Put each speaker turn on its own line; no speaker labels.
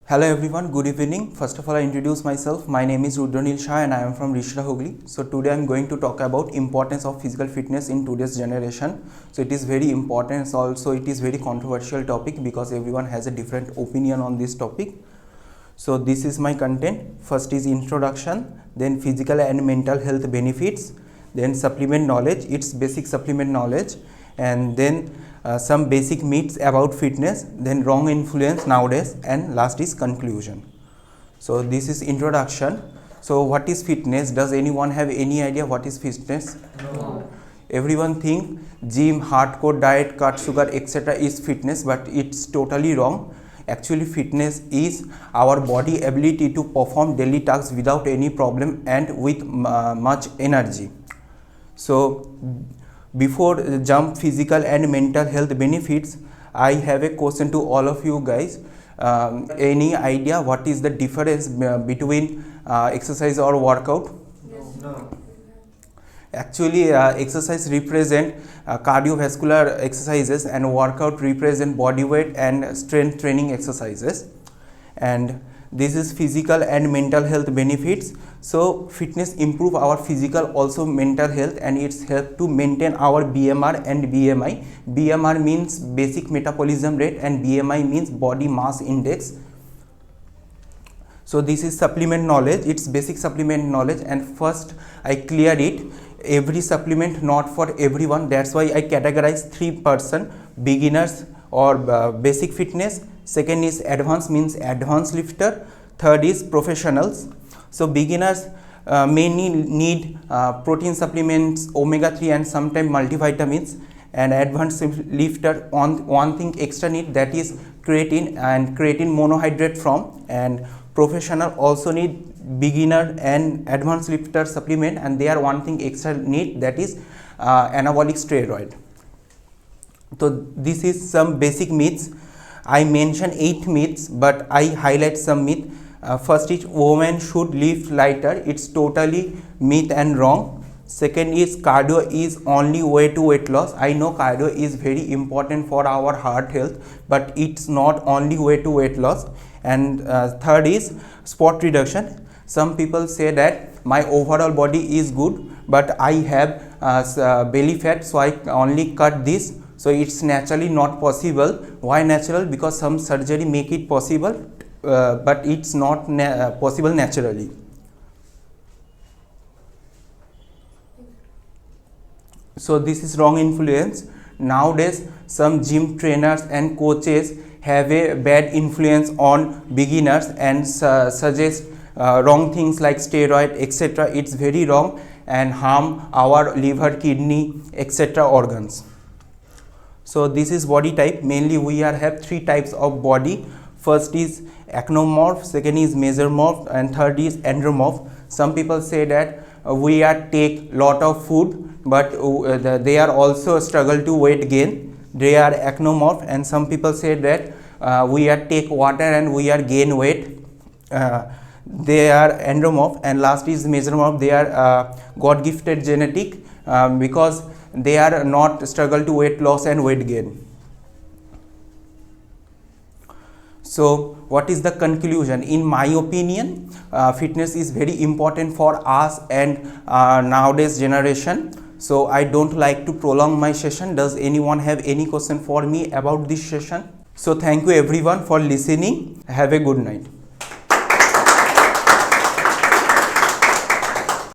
Hello everyone, good evening. First of all, I introduce myself. My name is Rudranil Shah and I am from Rishra Hogli. So today I am going to talk about importance of physical fitness in today's generation. So it is very important. Also it is very controversial topic because everyone has a different opinion on this topic. So this is my content. First is introduction, then physical and mental health benefits, then supplement knowledge, its basic supplement knowledge, and then some basic myths about fitness, then wrong influence nowadays, and last is conclusion. So this is introduction. So what is fitness? Does anyone have any idea what is fitness?
No.
Everyone think gym, hardcore diet, cut sugar, etc. is fitness, but it's totally wrong. Actually, fitness is our body ability to perform daily tasks without any problem and with much energy. So before jump physical and mental health benefits, I have a question to all of you guys. Any idea what is the difference between exercise or workout?
No.
Actually, exercise represent cardiovascular exercises and workout represent body weight and strength training exercises. And this is physical and mental health benefits. So fitness improve our physical also mental health, and it's help to maintain our BMR and BMI. BMR means basic metabolism rate and BMI means body mass index. So this is supplement knowledge, it's basic supplement knowledge, and first I clear it. Every supplement not for everyone, that's why I categorize 3%: beginners or basic fitness, second is advanced means advanced lifter, third is professionals. So beginners mainly need protein supplements, omega-3 and sometimes multivitamins, and advanced lifter on one thing extra need, that is creatine and creatine monohydrate from, and professional also need beginner and advanced lifter supplement, and they are one thing extra need, that is anabolic steroid. So this is some basic myths. I mentioned 8 myths, but I highlight some myth. First is women should lift lighter. It's totally myth and wrong. Second is cardio is only way to weight loss. I know cardio is very important for our heart health, but it's not only way to weight loss. And third is spot reduction. Some people say that my overall body is good, but I have belly fat, so I only cut this. So it's naturally not possible. Why natural? Because some surgery make it possible, but it's not possible naturally. So this is wrong influence. Nowadays some gym trainers and coaches have a bad influence on beginners and suggest wrong things like steroid, etc. It's very wrong and harm our liver, kidney, etc. organs. So this is body type. Mainly we have 3 types of body. First is ectomorph, second is mesomorph, and third is endomorph. Some people say that we are take lot of food, but they are also struggle to weight gain. They are ectomorph. And some people say that we are take water and we are gain weight. They are endomorph. And last is mesomorph. They are God gifted genetic because they are not struggle to weight loss and weight gain. So what is the conclusion? In my opinion, fitness is very important for us and nowadays generation. So I don't like to prolong my session. Does anyone have any question for me about this session? So thank you everyone for listening. Have a good night.